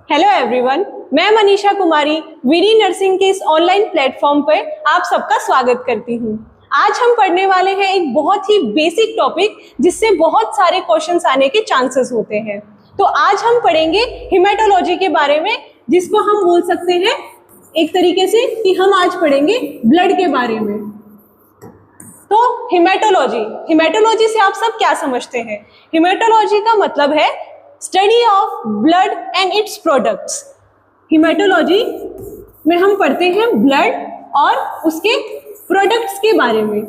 Hello everyone, मैं Manisha Kumari VD nursing के इस ऑनलाइन प्लेटफॉर्म पर आप सबका स्वागत करती हूँ। आज हम पढ़ने वाले हैं एक बहुत ही बेसिक टॉपिक जिससे बहुत सारे क्वेश्चंस आने के चांसेस होते हैं। तो आज हम पढ़ेंगे हिमेटोलॉजी के बारे में, जिसको हम बोल सकते हैं एक तरीके से कि हम आज पढ़ेंगे ब्लड के बारे में। तो हिमेटोलॉजी से आप सब क्या समझते हैं? हिमेटोलॉजी का मतलब है study of blood and its products. Haematology में हम पढ़ते हैं ब्लड और उसके प्रोडक्ट्स के बारे में।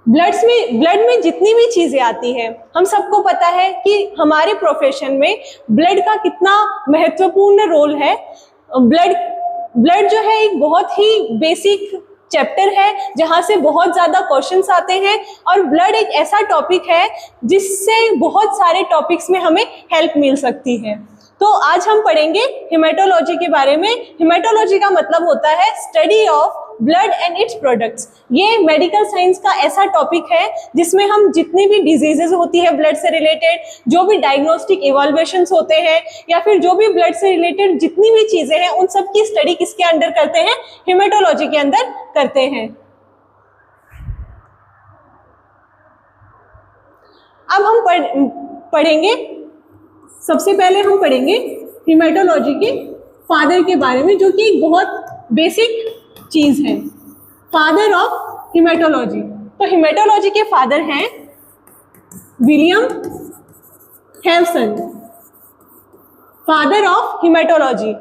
ब्लड में जितनी भी चीजें आती हैं, हम सबको पता है कि हमारे प्रोफेशन में ब्लड का कितना महत्वपूर्ण रोल है। ब्लड जो है एक बहुत ही बेसिक चैप्टर है जहां से बहुत ज्यादा क्वेश्चंस आते हैं, और ब्लड एक ऐसा टॉपिक है जिससे बहुत सारे टॉपिक्स में हमें हेल्प मिल सकती है। तो आज हम पढ़ेंगे हिमेटोलॉजी के बारे में। हिमेटोलॉजी का मतलब होता है study of blood and its products. ये मेडिकल साइंस का ऐसा टॉपिक है जिसमें हम जितनी भी डिजीजेज होती है ब्लड से रिलेटेड, जो भी डायग्नोस्टिक इवैल्यूएशंस होते हैं, या फिर जो भी ब्लड से रिलेटेड जितनी भी चीजें हैं, उन सब की स्टडी किसके अंडर करते हैं? हिमेटोलॉजी के अंदर करते हैं। अब हम पढ़ेंगे, सबसे पहले हम पढ़ेंगे हिमेटोलॉजी के फादर के बारे में, जो कि एक बहुत बेसिक चीज है। Father of haematology. तो हिमेटोलॉजी के फादर हैं William Hewson. Father of haematology.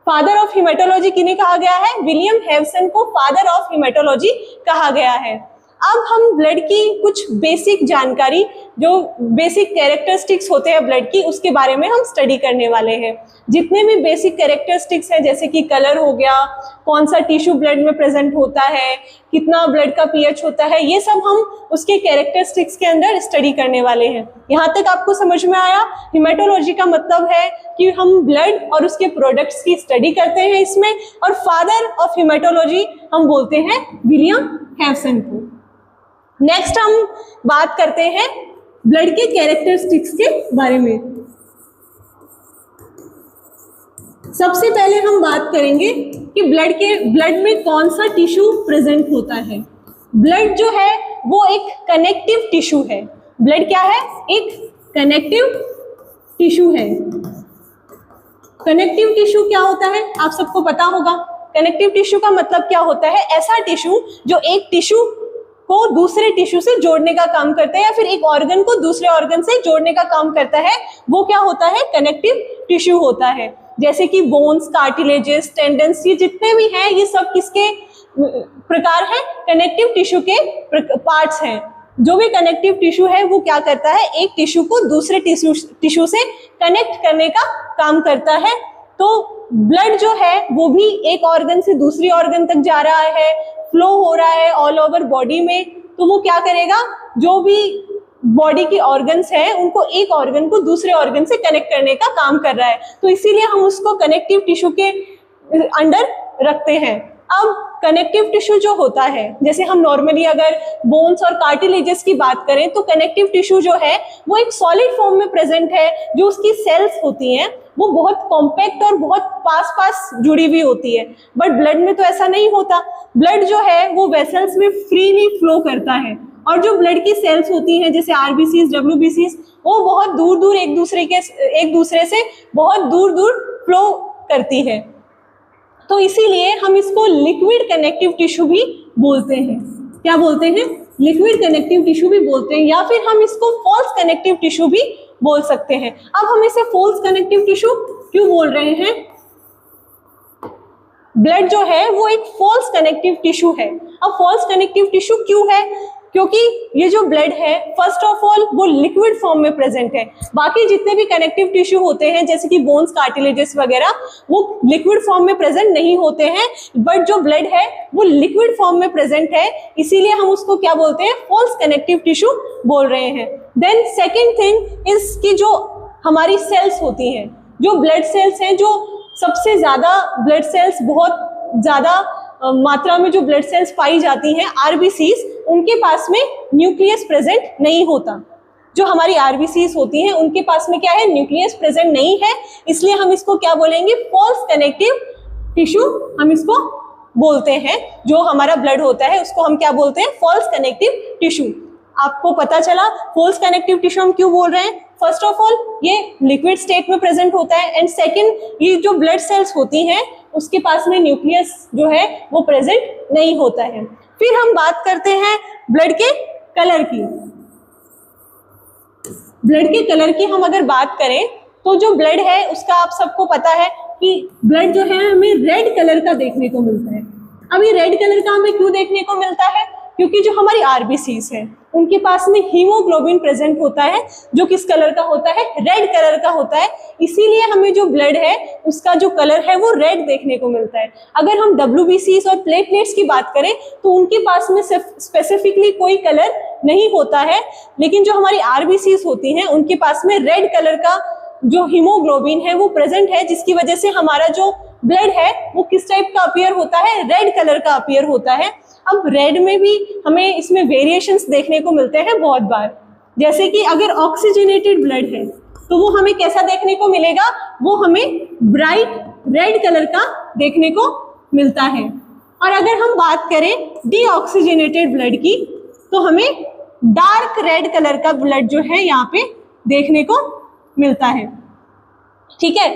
Father of haematology किन्हें कहा गया है? विलियम हेवसन को फादर ऑफ हिमेटोलॉजी कहा गया है। अब हम ब्लड की कुछ बेसिक जानकारी, जो बेसिक कैरेक्टरिस्टिक्स होते हैं ब्लड की, उसके बारे में हम स्टडी करने वाले हैं। जितने भी बेसिक कैरेक्टरिस्टिक्स हैं, जैसे कि कलर हो गया, कौन सा टिश्यू ब्लड में प्रेजेंट होता है, कितना ब्लड का पीएच होता है, ये सब हम उसके कैरेक्टरिस्टिक्स के अंदर स्टडी करने वाले हैं। यहाँ तक आपको समझ में आया? हिमेटोलॉजी का मतलब है कि हम ब्लड और उसके प्रोडक्ट्स की स्टडी करते हैं इसमें, और फादर ऑफ हिमेटोलॉजी हम बोलते हैं विलियम हेवसन को। नेक्स्ट हम बात करते हैं ब्लड के कैरेक्टरिस्टिक्स के बारे में। सबसे पहले हम बात करेंगे कि ब्लड में कौन सा टिश्यू प्रेजेंट होता है। ब्लड जो है वो एक कनेक्टिव टिश्यू है। ब्लड क्या है? एक कनेक्टिव टिश्यू है। कनेक्टिव टिश्यू क्या होता है आप सबको पता होगा। कनेक्टिव टिश्यू का मतलब क्या होता है? ऐसा टिश्यू जो एक टिश्यू को दूसरे टिश्यू से जोड़ने का काम करता है, या फिर एक ऑर्गन को दूसरे ऑर्गन से जोड़ने का काम करता है, वो क्या होता है? कनेक्टिव टिश्यू होता है। जैसे कि बोन्स, कार्टिलेजेस, टेंडन्स, ये जितने भी हैं, ये सब किसके प्रकार हैं? कनेक्टिव टिश्यू के पार्ट्स हैं। जो भी कनेक्टिव टिश्यू है वो क्या करता है? एक टिश्यू को दूसरे टिश्यू से कनेक्ट करने का काम करता है। तो ब्लड जो है वो भी एक ऑर्गन से दूसरी ऑर्गन तक जा रहा है, फ्लो हो रहा है ऑल ओवर बॉडी में। तो वो क्या करेगा? जो भी बॉडी की ऑर्गन्स हैं, उनको एक ऑर्गन को दूसरे ऑर्गन से कनेक्ट करने का काम कर रहा है। तो इसीलिए हम उसको कनेक्टिव टिश्यू के अंडर रखते हैं। अब कनेक्टिव टिश्यू जो होता है, जैसे हम नॉर्मली अगर बोन्स और कार्टिलेजेस की बात करें, तो कनेक्टिव टिश्यू जो है वो एक सॉलिड फॉर्म में प्रेजेंट है। जो उसकी सेल्स होती हैं वो बहुत कॉम्पैक्ट और बहुत पास जुड़ी हुई होती है। बट ब्लड में तो ऐसा नहीं होता। ब्लड जो है वो वेसल्स में फ्रीली फ्लो करता है, और जो ब्लड की सेल्स होती हैं जैसे आरबीसीज, डब्ल्यूबीसीज, वो बहुत दूर एक दूसरे से बहुत दूर फ्लो करती है। तो इसीलिए हम इसको लिक्विड कनेक्टिव टिश्यू भी बोलते हैं। क्या बोलते हैं? लिक्विड कनेक्टिव टिश्यू भी बोलते हैं, या फिर हम इसको फॉल्स कनेक्टिव टिश्यू भी बोल सकते हैं। अब हम इसे फॉल्स कनेक्टिव टिश्यू क्यों बोल रहे हैं? ब्लड जो है वो एक फॉल्स कनेक्टिव टिश्यू है। अब फॉल्स कनेक्टिव टिश्यू क्यों है? क्योंकि ये जो ब्लड है, फर्स्ट ऑफ ऑल वो लिक्विड फॉर्म में प्रेजेंट है। बाकी जितने भी कनेक्टिव टिश्यू होते हैं जैसे कि बोन्स, कार्टिलेजेस वगैरह, वो लिक्विड फॉर्म में प्रेजेंट नहीं होते हैं, बट जो ब्लड है वो लिक्विड फॉर्म में प्रेजेंट है। इसीलिए हम उसको क्या बोलते हैं? फॉल्स कनेक्टिव टिश्यू बोल रहे हैं। देन सेकेंड थिंग इज कि जो हमारी सेल्स होती हैं, जो ब्लड सेल्स हैं, जो सबसे ज्यादा ब्लड सेल्स, बहुत ज्यादा मात्रा में जो ब्लड सेल्स पाई जाती हैं, आरबीसीज, उनके पास में न्यूक्लियस प्रेजेंट नहीं होता। जो हमारी आरबीसीज होती हैं उनके पास में क्या है, न्यूक्लियस प्रेजेंट नहीं है, इसलिए हम इसको क्या बोलेंगे, फॉल्स कनेक्टिव टिश्यू हम इसको बोलते हैं। जो हमारा ब्लड होता है उसको हम क्या बोलते हैं, फॉल्स कनेक्टिव टिश्यू। आपको पता चला फॉल्स कनेक्टिव टिश्यू हम क्यों बोल रहे हैं। फर्स्ट ऑफ ऑल ये लिक्विड स्टेट में प्रेजेंट होता है, एंड सेकंड ये जो ब्लड सेल्स होती हैं उसके पास में न्यूक्लियस जो है वो प्रेजेंट नहीं होता है। फिर हम बात करते हैं ब्लड के कलर की। ब्लड के कलर की हम अगर बात करें तो जो ब्लड है उसका आप सबको पता है कि ब्लड जो है हमें रेड कलर का देखने को मिलता है। अब ये रेड कलर का हमें क्यों देखने को मिलता है, क्योंकि जो हमारी आरबीसीज है उनके पास में हीमोग्लोबिन प्रेजेंट होता है जो किस कलर का होता है, रेड कलर का होता है, इसीलिए हमें जो ब्लड है उसका जो कलर है वो रेड देखने को मिलता है। अगर हम डब्ल्यूबीसीज और प्लेटलेट्स की बात करें तो उनके पास में सिर्फ स्पेसिफिकली कोई कलर नहीं होता है, लेकिन जो हमारी आरबीसीज होती हैं उनके पास में रेड कलर का जो हीमोग्लोबिन है वो प्रेजेंट है, जिसकी वजह से हमारा जो ब्लड है वो किस टाइप का अपीयर होता है, रेड कलर का अपीयर होता है। अब रेड में भी हमें इसमें वेरिएशंस देखने को मिलते हैं बहुत बार, जैसे कि अगर ऑक्सीजनेटेड ब्लड है तो वो हमें कैसा देखने को मिलेगा, वो हमें ब्राइट रेड कलर का देखने को मिलता है। और अगर हम बात करें डीऑक्सीजनेटेड ब्लड की तो हमें डार्क रेड कलर का ब्लड जो है यहाँ पे देखने को मिलता है। ठीक है,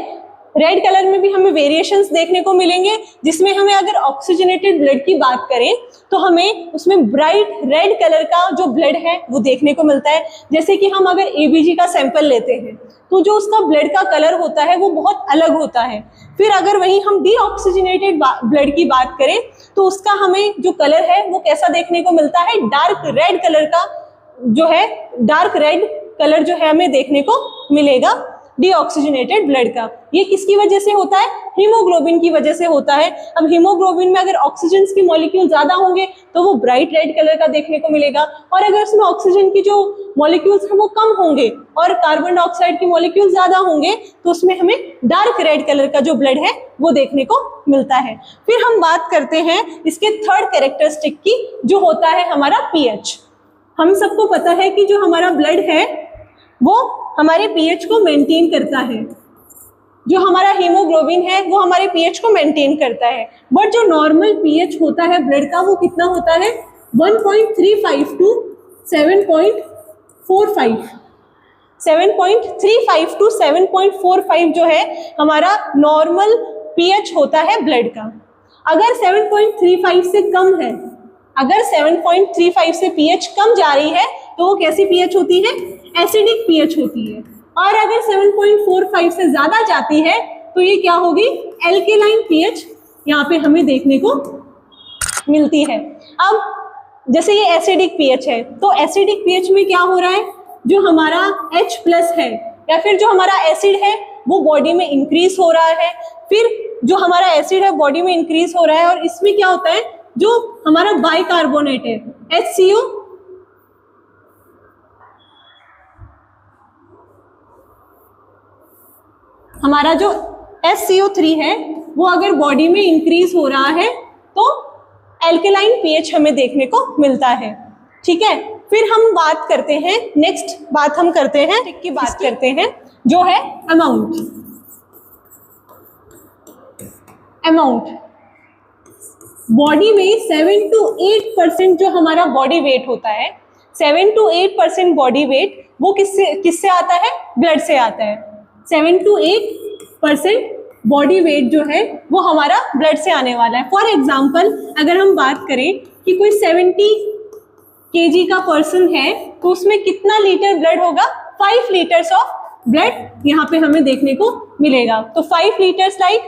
रेड कलर में भी हमें वेरिएशंस देखने को मिलेंगे, जिसमें हमें अगर ऑक्सीजनेटेड ब्लड की बात करें तो हमें उसमें ब्राइट रेड कलर का जो ब्लड है वो देखने को मिलता है। जैसे कि हम अगर एबीजी का सैंपल लेते हैं तो जो उसका ब्लड का कलर होता है वो बहुत अलग होता है। फिर अगर वही हम डीऑक्सीजनेटेड ब्लड की बात करें तो उसका हमें जो कलर है वो कैसा देखने को मिलता है, डार्क रेड कलर का जो है, डार्क रेड कलर जो है हमें देखने को मिलेगा डीऑक्सीजनेटेड ब्लड का। ये किसकी वजह से होता है, हीमोग्लोबिन की वजह से होता है। अब हीमोग्लोबिन में अगर ऑक्सीजन की मॉलिक्यूल ज्यादा होंगे तो वो ब्राइट रेड कलर का देखने को मिलेगा, और अगर उसमें ऑक्सीजन की जो मॉलिक्यूल्स हैं वो कम होंगे और कार्बन डाइऑक्साइड की मॉलिक्यूल ज्यादा होंगे तो उसमें हमें डार्क रेड कलर का जो ब्लड है वो देखने को मिलता है। फिर हम बात करते हैं इसके थर्ड कैरेक्टरिस्टिक की, जो होता है हमारा पीएच। हम सबको पता है कि जो हमारा ब्लड है वो हमारे पीएच को मेंटेन करता है, जो हमारा हीमोग्लोबिन है वो हमारे पीएच को मेंटेन करता है, बट जो नॉर्मल पीएच होता है ब्लड का वो कितना होता है, 1.35 टू 7.45। 7.35 टू 7.45 जो है हमारा नॉर्मल पीएच होता है ब्लड का। अगर 7.35 से कम है, अगर 7.35 से पीएच कम जा रही है तो वो कैसी पीएच होती है, एसिडिक पीएच होती है। और अगर 7.45 से ज्यादा जाती है तो ये क्या होगी, एल्केलाइन पीएच यहाँ पे हमें देखने को मिलती है। अब जैसे ये एसिडिक पीएच है तो एसिडिक पीएच में क्या हो रहा है, जो हमारा H+ है या फिर जो हमारा एसिड है वो बॉडी में इंक्रीज हो रहा है। फिर जो हमारा एसिड है बॉडी में इंक्रीज हो रहा है, और इसमें क्या होता है, जो हमारा बाइकार्बोनेट है HCO, हमारा जो SCO3 है वो अगर बॉडी में इंक्रीज हो रहा है तो एल्केलाइन पीएच हमें देखने को मिलता है। ठीक है, फिर हम बात करते हैं, नेक्स्ट बात हम करते हैं की बात करते हैं जो है अमाउंट। बॉडी में 7 to 8% जो हमारा बॉडी वेट होता है, 7 to 8% बॉडी वेट वो किससे आता है, ब्लड से आता है। 7 to 8% बॉडी वेट जो है वो हमारा ब्लड से आने वाला है। फॉर एग्जाम्पल अगर हम बात करें कि कोई 70 kg का पर्सन है तो उसमें कितना लीटर ब्लड होगा, 5 लीटर्स ऑफ ब्लड यहाँ पे हमें देखने को मिलेगा। तो 5 लीटर्स लाइक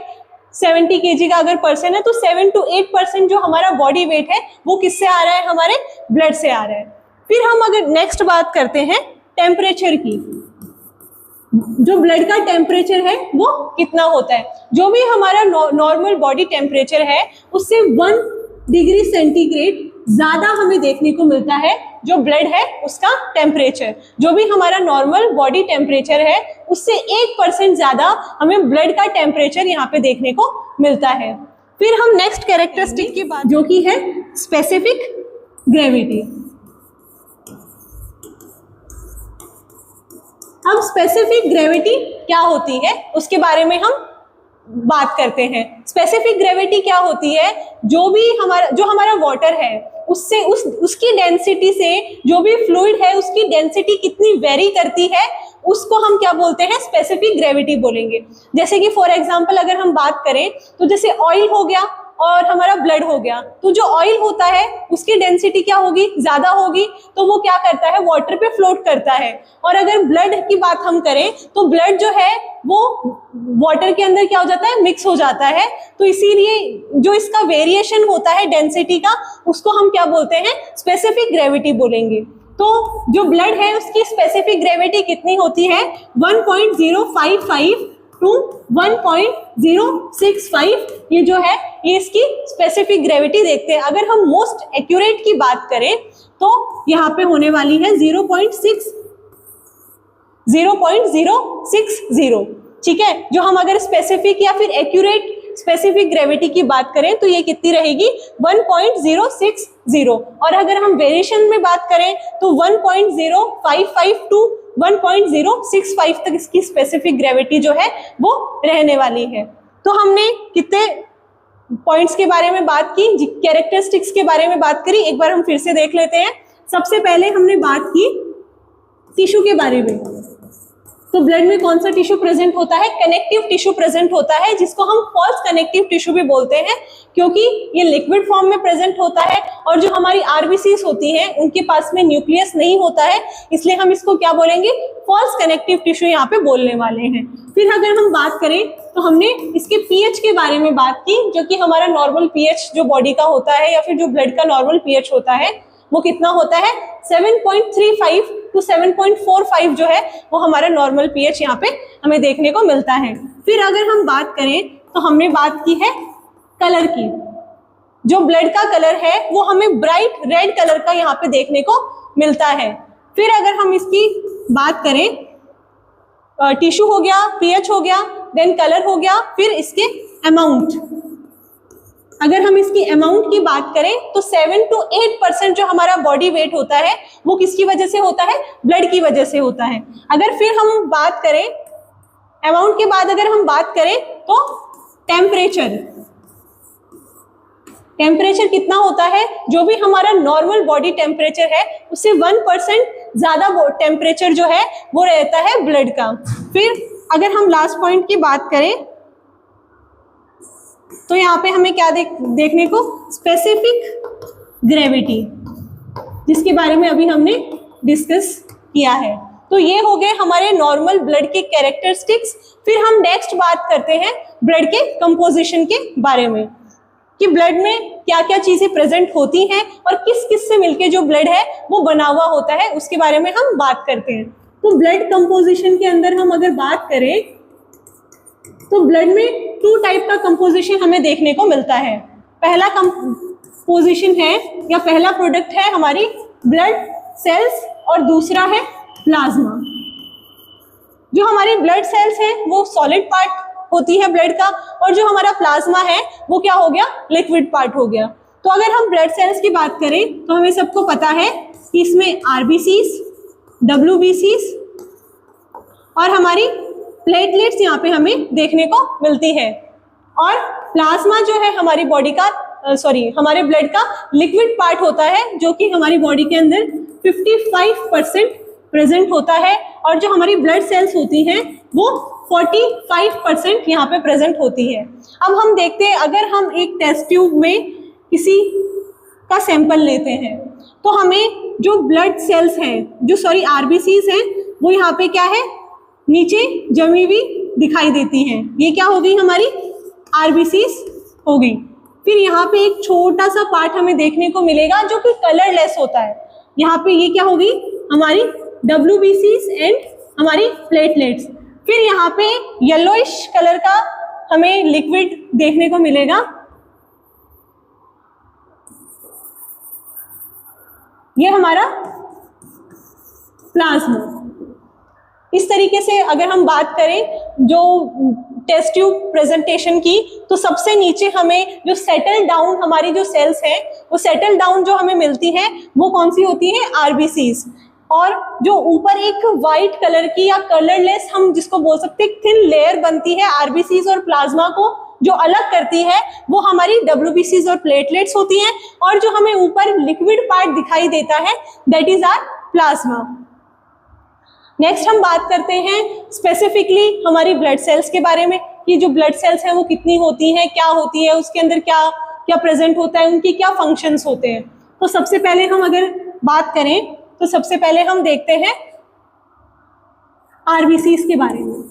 70 kg का अगर पर्सन है तो 7 to 8% जो हमारा बॉडी वेट है वो किससे आ रहा है, हमारे ब्लड से आ रहा है। फिर हम अगर नेक्स्ट बात करते हैं टेम्परेचर की, जो ब्लड का टेम्परेचर है वो कितना होता है। जो भी हमारा नॉर्मल बॉडी टेम्परेचर है उससे 1 डिग्री सेंटीग्रेड ज्यादा हमें देखने को मिलता है जो ब्लड है उसका टेम्परेचर। जो भी हमारा नॉर्मल बॉडी टेम्परेचर है उससे 1% ज्यादा हमें ब्लड का टेम्परेचर यहाँ पे देखने को मिलता है। फिर हम नेक्स्ट कैरेक्टरिस्टिक की बात जो कि है स्पेसिफिक ग्रेविटी। अब स्पेसिफिक ग्रेविटी क्या होती है उसके बारे में हम बात करते हैं। स्पेसिफिक ग्रेविटी क्या होती है, जो हमारा वाटर है उससे उसकी डेंसिटी से जो भी फ्लूइड है उसकी डेंसिटी कितनी वेरी करती है उसको हम क्या बोलते हैं, स्पेसिफिक ग्रेविटी बोलेंगे। जैसे कि फॉर एग्जांपल अगर हम बात करें तो जैसे ऑयल हो गया और हमारा ब्लड हो गया, तो जो ऑयल होता है उसकी डेंसिटी क्या होगी, ज्यादा होगी, तो वो क्या करता है, वाटर पे फ्लोट करता है। और अगर ब्लड की बात हम करें तो ब्लड जो है वो वाटर के अंदर क्या हो जाता है, मिक्स हो जाता है। तो इसीलिए जो इसका वेरिएशन होता है डेंसिटी का उसको हम क्या बोलते हैं, स्पेसिफिक ग्रेविटी बोलेंगे। तो जो ब्लड है उसकी स्पेसिफिक ग्रेविटी कितनी होती है, 1.055 टू 1.065, ये जो है ये इसकी स्पेसिफिक ग्रेविटी देखते हैं। अगर हम मोस्ट एक्यूरेट की बात करें तो यहाँ पे होने वाली है 0.060, ठीक है। जो हम अगर स्पेसिफिक या फिर एक्यूरेट स्पेसिफिक ग्रेविटी की बात करें तो ये कितनी रहेगी, 1.060। और अगर हम वेरिएशन में बात करें तो 1.055 टू 1.065 तक इसकी स्पेसिफिक ग्रेविटी जो है वो रहने वाली है। तो हमने कितने पॉइंट्स के बारे में बात की, कैरेक्टरिस्टिक्स के बारे में बात करी, एक बार हम फिर से देख लेते हैं। सबसे पहले हमने बात की टिश्यू के बारे में। तो ब्लड में कौन सा टिश्यू प्रेजेंट होता है, कनेक्टिव टिश्यू प्रेजेंट होता है, जिसको हम फॉल्स कनेक्टिव टिश्यू भी बोलते हैं, क्योंकि ये लिक्विड फॉर्म में प्रेजेंट होता है और जो हमारी आरबीसीज होती हैं उनके पास में न्यूक्लियस नहीं होता है, इसलिए हम इसको क्या बोलेंगे, फॉल्स कनेक्टिव टिश्यू यहाँ पे बोलने वाले हैं। फिर अगर हम बात करें तो हमने इसके पीएच के बारे में बात की, जो कि हमारा नॉर्मल पीएच जो बॉडी का होता है या फिर जो ब्लड का नॉर्मल पीएच होता है वो कितना होता है, 7.35 टू 7.45 जो है वो हमारा नॉर्मल पीएच यहाँ पे हमें देखने को मिलता है। फिर अगर हम बात करें तो हमने बात की है कलर की। जो ब्लड का कलर है वो हमें ब्राइट रेड कलर का यहाँ पे देखने को मिलता है। फिर अगर हम इसकी बात करें, टिश्यू हो गया, पीएच हो गया, देन कलर हो गया, फिर इसके अमाउंट। अगर हम इसकी अमाउंट की बात करें तो 7 to 8% जो हमारा बॉडी वेट होता है वो किसकी वजह से होता है, ब्लड की वजह से होता है। अगर फिर हम बात करें अमाउंट के बाद अगर हम बात करें तो टेम्परेचर कितना होता है, जो भी हमारा नॉर्मल बॉडी टेम्परेचर है उससे 1% ज्यादा टेम्परेचर जो है वो रहता है ब्लड का। फिर अगर हम लास्ट पॉइंट की बात करें तो यहाँ पे हमें क्या देखने को, स्पेसिफिक ग्रेविटी, जिसके बारे में अभी हमने डिस्कस किया है। तो ये हो गए हमारे नॉर्मल ब्लड के कैरेक्टरिस्टिक्स। फिर हम नेक्स्ट बात करते हैं ब्लड के कंपोजिशन के बारे में, कि ब्लड में क्या क्या चीजें प्रेजेंट होती हैं और किस किस से मिलके जो ब्लड है वो बना हुआ होता है, उसके बारे में हम बात करते हैं। तो ब्लड कंपोजिशन के अंदर हम अगर बात करें तो ब्लड में 2 टाइप का कंपोजिशन हमें देखने को मिलता है। पहला कंपोजिशन है या पहला प्रोडक्ट है हमारी ब्लड सेल्स और दूसरा है प्लाज्मा। जो हमारी ब्लड सेल्स है वो सॉलिड पार्ट होती है ब्लड का, और जो हमारा प्लाज्मा है वो क्या हो गया, लिक्विड पार्ट हो गया। तो अगर हम ब्लड सेल्स की बात करें तो हमें सबको पता है कि इसमें आरबीसीज, डब्ल्यूबीसीज और हमारी प्लेटलेट्स यहाँ पे हमें देखने को मिलती है। और प्लाज्मा जो है हमारी बॉडी का हमारे ब्लड का लिक्विड पार्ट होता है, जो कि हमारी बॉडी के अंदर 55% प्रेजेंट होता है, और जो हमारी ब्लड सेल्स होती हैं वो 45% यहाँ पे प्रेजेंट होती है। अब हम देखते हैं, अगर हम एक टेस्ट ट्यूब में किसी का सैंपल लेते हैं तो हमें जो ब्लड सेल्स हैं, जो आरबीसीज हैं, वो यहाँ पे क्या है, नीचे जमी हुई दिखाई देती हैं। ये क्या हो गई, हमारी आरबीसीज हो गई। फिर यहाँ पे एक छोटा सा पार्ट हमें देखने को मिलेगा जो कि कलरलेस होता है। यहाँ पे ये क्या होगी, हमारी डब्ल्यूबीसीज एंड हमारी प्लेटलेट्स। फिर यहाँ पे येलोइश कलर का हमें लिक्विड देखने को मिलेगा। ये हमारा प्लाज्मा। इस तरीके से अगर हम बात करें जो टेस्ट ट्यूब प्रेजेंटेशन की, तो सबसे नीचे हमें जो सेटल डाउन हमारी जो सेल्स हैं वो सेटल डाउन जो हमें मिलती है वो कौन सी होती है, आरबीसीज। और जो ऊपर एक वाइट कलर की या कलरलेस हम जिसको बोल सकते हैं थिन लेयर बनती है आरबीसीज और प्लाज्मा को जो अलग करती है, वो हमारी डब्ल्यूबीसीज और प्लेटलेट्स होती हैं। और जो हमें ऊपर लिक्विड पार्ट दिखाई देता है that is our plasma. Next हम बात करते हैं स्पेसिफिकली हमारी ब्लड सेल्स के बारे में कि जो ब्लड सेल्स हैं वो कितनी होती हैं, क्या होती है, उसके अंदर क्या क्या प्रेजेंट होता है, उनकी क्या फंक्शंस होते हैं। तो सबसे पहले हम अगर बात करें तो सबसे पहले हम देखते हैं आरबीसीज के बारे में।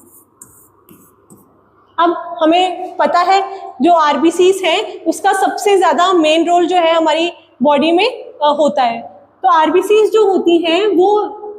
अब हमें पता है जो आरबीसीज हैं उसका सबसे ज्यादा मेन रोल जो है हमारी बॉडी में होता है। तो आरबीसीज जो होती हैं वो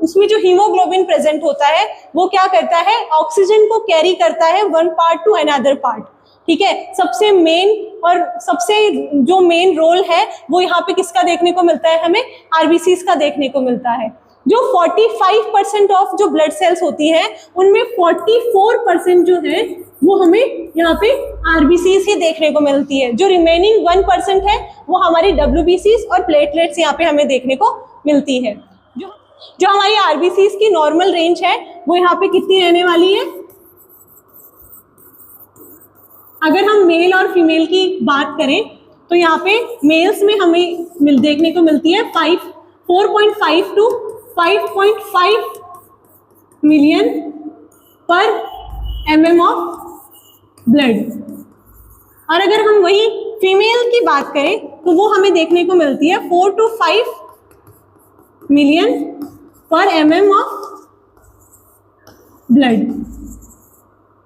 उसमें जो हीमोग्लोबिन प्रेजेंट होता है वो क्या करता है, ऑक्सीजन को कैरी करता है one part two another part. ठीक है, सबसे मेन और सबसे जो मेन रोल है वो यहाँ पे किसका देखने को मिलता है, हमें आरबीसीज का देखने को मिलता है। जो 45% ऑफ जो ब्लड सेल्स होती हैं उनमें 44% जो है वो हमें यहाँ पे आरबीसीज ही देखने को मिलती है। जो रिमेनिंग 1% है वो हमारी डब्ल्यूबीसीज और प्लेटलेट्स यहाँ पे हमें देखने को मिलती है। जो हमारी आरबीसीज की नॉर्मल रेंज है वो यहाँ पे कितनी रहने वाली है, अगर हम मेल और फीमेल की बात करें तो यहाँ पे मेल्स में हमें देखने को मिलती है 4.5 टू 5.5 मिलियन पर mm ऑफ ब्लड। और अगर हम वही फीमेल की बात करें तो वो हमें देखने को मिलती है 4 टू 5 मिलियन पर mm ऑफ ब्लड।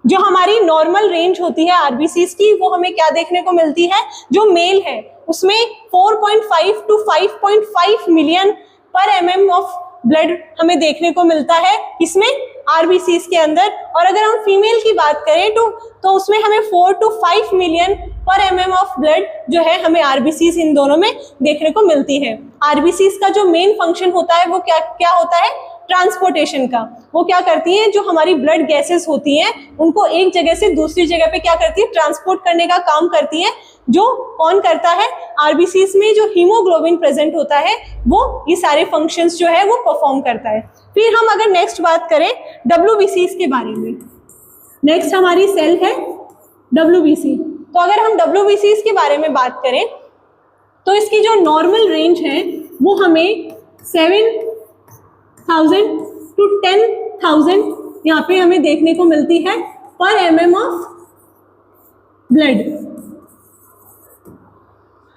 जो हमारी नॉर्मल रेंज होती है आरबीसीज की वो हमें क्या देखने को मिलती है, जो मेल है उसमें 4.5 टू 5.5 मिलियन पर mm ऑफ ब्लड हमें देखने को मिलता है इसमें आरबीसीज के अंदर। और अगर हम फीमेल की बात करें तो उसमें हमें 4 टू 5 मिलियन पर mm ऑफ ब्लड जो है हमें आरबीसीज इन दोनों में देखने को मिलती है। आरबीसीज का जो मेन फंक्शन होता है वो क्या होता है, ट्रांसपोर्टेशन का। वो क्या करती है, जो हमारी ब्लड गैसेस होती हैं उनको एक जगह से दूसरी जगह पे क्या करती है, ट्रांसपोर्ट करने का काम करती है। जो कौन करता है, आरबीसीज में जो हीमोग्लोबिन प्रेजेंट होता है वो ये सारे फंक्शंस जो है वो परफॉर्म करता है। फिर हम अगर नेक्स्ट बात करें डब्ल्यूबीसीज के बारे में, नेक्स्ट हमारी सेल है डब्ल्यूबीसी। तो अगर हम डब्ल्यूबीसीज के बारे में बात करें तो इसकी जो नॉर्मल रेंज है वो हमें 7,000 टू 10,000 यहाँ पे हमें देखने को मिलती है पर mm ऑफ ब्लड।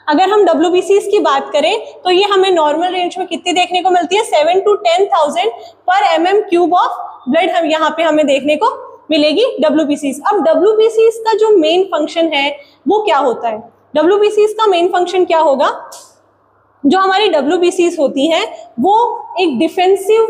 अगर हम डब्ल्यूबीसीज की बात करें तो ये हमें नॉर्मल रेंज में कितनी देखने को मिलती है, 7 टू 10,000 पर mm क्यूब ऑफ ब्लड हम यहाँ पे हमें देखने को मिलेगी डब्ल्यूबीसीज। अब डब्ल्यूबीसीज का जो मेन फंक्शन है वो क्या होता है, डब्ल्यूबीसीज का मेन फंक्शन क्या होगा, जो हमारी डब्ल्यूबीसीज होती हैं वो एक डिफेंसिव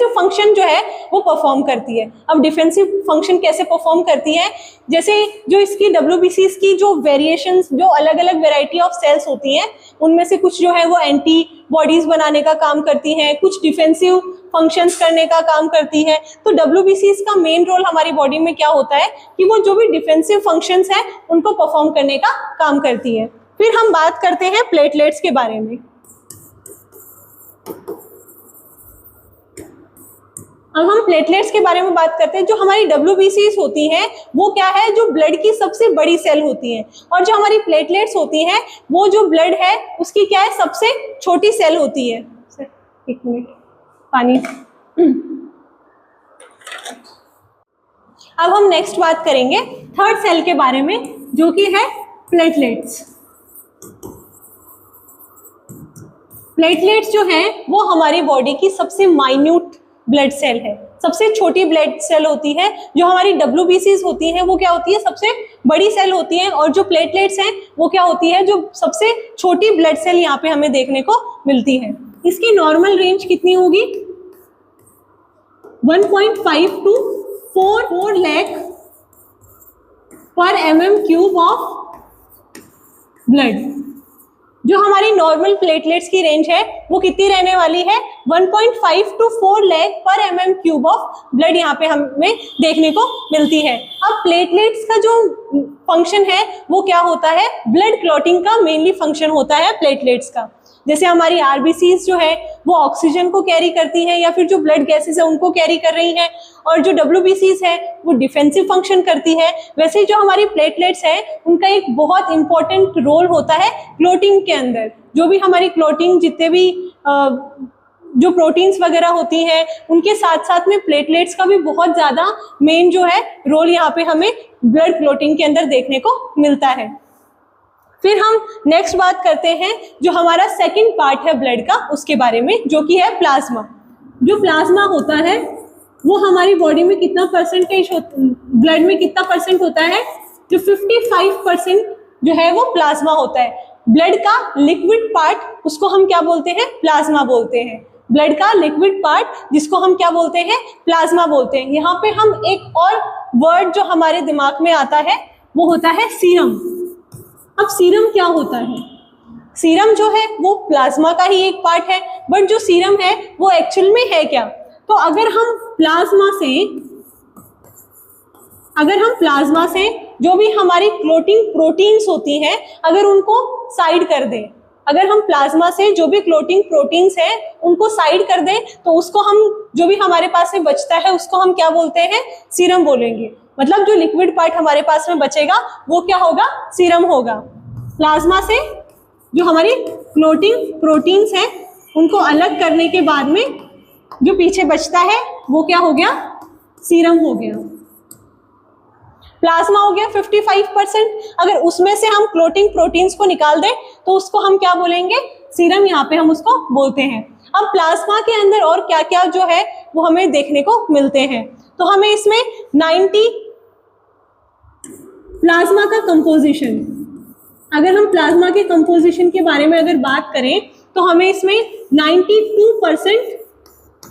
फंक्शन जो है वो परफॉर्म करती है। अब डिफेंसिव फंक्शन कैसे परफॉर्म करती है, जैसे जो इसकी डब्ल्यूबीसीज की जो वेरिएशंस, जो अलग अलग वेराइटी ऑफ सेल्स होती हैं उनमें से कुछ जो है वो एंटीबॉडीज बनाने का काम करती हैं, कुछ डिफेंसिव फंक्शंस करने का काम करती है। तो डब्ल्यूबीसीज का मेन रोल हमारी बॉडी में क्या होता है कि वो जो भी डिफेंसिव फंक्शंस हैं उनको परफॉर्म करने का काम करती है। फिर हम बात करते हैं प्लेटलेट्स के बारे में। अब हम प्लेटलेट्स के बारे में बात करते हैं। जो हमारी डब्ल्यूबीसीज होती हैं वो क्या है, जो ब्लड की सबसे बड़ी सेल होती हैं, और जो हमारी प्लेटलेट्स होती हैं वो जो ब्लड है उसकी क्या है, सबसे छोटी सेल होती है। एक मिनट पानी। अब हम नेक्स्ट बात करेंगे थर्ड सेल के बारे में जो कि है प्लेटलेट्स। प्लेटलेट्स जो है वो हमारी बॉडी की सबसे माइन्यूट ब्लड सेल है, सबसे छोटी ब्लड सेल होती है। जो हमारी डब्ल्यूबीसीज होती हैं वो क्या होती है, सबसे बड़ी सेल होती है, और जो प्लेटलेट्स हैं वो क्या होती है, जो सबसे छोटी ब्लड सेल यहाँ पे हमें देखने को मिलती है। इसकी नॉर्मल रेंज कितनी होगी, 1.5 टू 4 लाख पर mm क्यूब ऑफ ब्लड। जो हमारी नॉर्मल प्लेटलेट्स की रेंज है वो कितनी रहने वाली है, 1.5 टू 4 लाख पर mm क्यूब ऑफ ब्लड यहाँ पे हमें देखने को मिलती है। अब प्लेटलेट्स का जो फंक्शन है वो क्या होता है, ब्लड क्लॉटिंग का मेनली फंक्शन होता है प्लेटलेट्स का। जैसे हमारी आरबीसीज जो है वो ऑक्सीजन को कैरी करती है या फिर जो ब्लड गैसेस है उनको कैरी कर रही हैं, और जो डब्ल्यूबीसीज है वो डिफेंसिव फंक्शन करती है। वैसे जो हमारी प्लेटलेट्स है उनका एक बहुत इंपॉर्टेंट रोल होता है क्लोटिंग के अंदर। जो भी हमारी क्लोटिंग जितने भी जो प्रोटीन्स वगैरह होती हैं उनके साथ साथ में प्लेटलेट्स का भी बहुत ज़्यादा मेन जो है रोल यहाँ पे हमें ब्लड क्लोटिंग के अंदर देखने को मिलता है। फिर हम नेक्स्ट बात करते हैं जो हमारा सेकंड पार्ट है ब्लड का, उसके बारे में, जो कि है प्लाज्मा। जो प्लाज्मा होता है वो हमारी बॉडी में कितना परसेंटेज ब्लड में कितना परसेंट होता है, जो 55% जो है वो प्लाज्मा होता है। ब्लड का लिक्विड पार्ट उसको हम क्या बोलते हैं, प्लाज्मा बोलते हैं। ब्लड का लिक्विड पार्ट जिसको हम क्या बोलते हैं, प्लाज्मा बोलते हैं। यहाँ पे हम एक और वर्ड जो हमारे दिमाग में आता है वो होता है सीरम। अब सीरम क्या होता है? सीरम जो है वो प्लाज्मा का ही एक पार्ट है, बट जो सीरम है वो एक्चुअल में है क्या? तो अगर हम प्लाज्मा से जो भी हमारी क्लोटिंग प्रोटीन्स होती हैं अगर उनको साइड कर दें, अगर हम प्लाज्मा से जो भी क्लोटिंग प्रोटीन्स हैं उनको साइड कर दें तो उसको हम जो भी हमारे पास में बचता है उसको हम क्या बोलते हैं, सीरम बोलेंगे। मतलब जो लिक्विड पार्ट हमारे पास में बचेगा वो क्या होगा, सीरम होगा। प्लाज्मा से जो हमारी क्लोटिंग प्रोटीन्स हैं उनको अलग करने के बाद में जो पीछे बचता है वो क्या हो गया, सीरम हो गया। प्लाज्मा हो गया 55%। अगर उसमें से हम क्लोटिंग प्रोटीन्स को निकाल दें तो उसको हम क्या बोलेंगे, सीरम, यहाँ पे हम उसको बोलते हैं। अब प्लाज्मा के अंदर और क्या क्या जो है वो हमें देखने को मिलते हैं, तो हमें इसमें 90 प्लाज्मा का कंपोजिशन, अगर हम प्लाज्मा के कंपोजिशन के बारे में अगर बात करें तो हमें इसमें 92%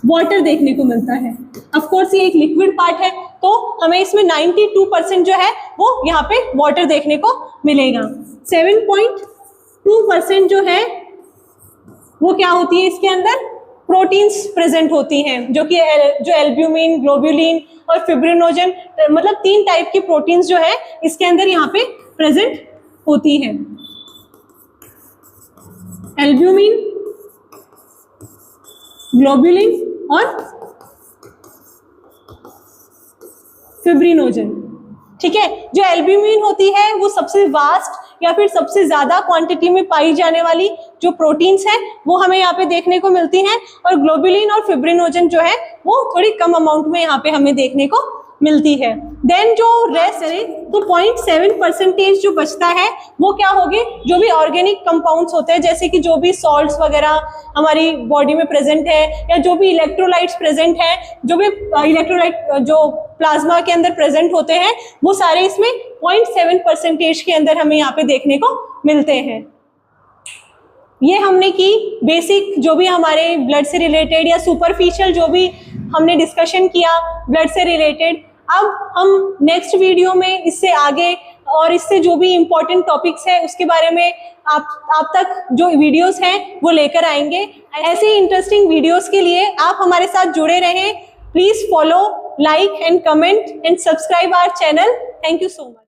वाटर देखने को मिलता है। ऑफ कोर्स ये एक लिक्विड पार्ट है तो हमें इसमें 92% जो है वो यहाँ पे वाटर देखने को मिलेगा। 7.2% जो है वो क्या होती है, इसके अंदर प्रोटीन्स प्रेजेंट होती हैं, जो कि जो एल्ब्यूमिन, ग्लोब्युलिन और फिब्रिनोजन, मतलब 3 टाइप की प्रोटीन्स जो है इसके अंदर यहाँ पे प्रेजेंट होती है। एल्ब्यूमिन, ग्लोब्युलिन और फिब्रिनोजन। ठीक है, जो एल्ब्यूमिन होती है वो सबसे वास्ट या फिर सबसे ज्यादा क्वांटिटी में पाई जाने वाली जो प्रोटीन्स हैं वो हमें यहाँ पे देखने को मिलती हैं, और ग्लोब्युलिन और फिब्रिनोजन जो है वो थोड़ी कम अमाउंट में यहाँ पे हमें देखने को मिलती है। देन जो रेस्ट है तो 0.7% जो बचता है वो क्या होगी, जो भी ऑर्गेनिक कंपाउंड्स होते हैं, जैसे कि जो भी सॉल्ट्स वगैरह हमारी बॉडी में प्रेजेंट है, या जो भी इलेक्ट्रोलाइट्स प्रेजेंट है, जो भी इलेक्ट्रोलाइट जो प्लाज्मा के अंदर प्रेजेंट होते हैं वो सारे इसमें 0.7% के अंदर हमें यहाँ पे देखने को मिलते हैं। ये हमने की बेसिक जो भी हमारे ब्लड से रिलेटेड या सुपरफिशियल जो भी हमने डिस्कशन किया ब्लड से रिलेटेड। अब हम नेक्स्ट वीडियो में इससे आगे और इससे जो भी इम्पोर्टेंट टॉपिक्स है उसके बारे में आप तक जो वीडियोस हैं वो लेकर आएंगे। ऐसे इंटरेस्टिंग वीडियोस के लिए आप हमारे साथ जुड़े रहें। Please follow, like and comment and subscribe our channel. Thank you so much.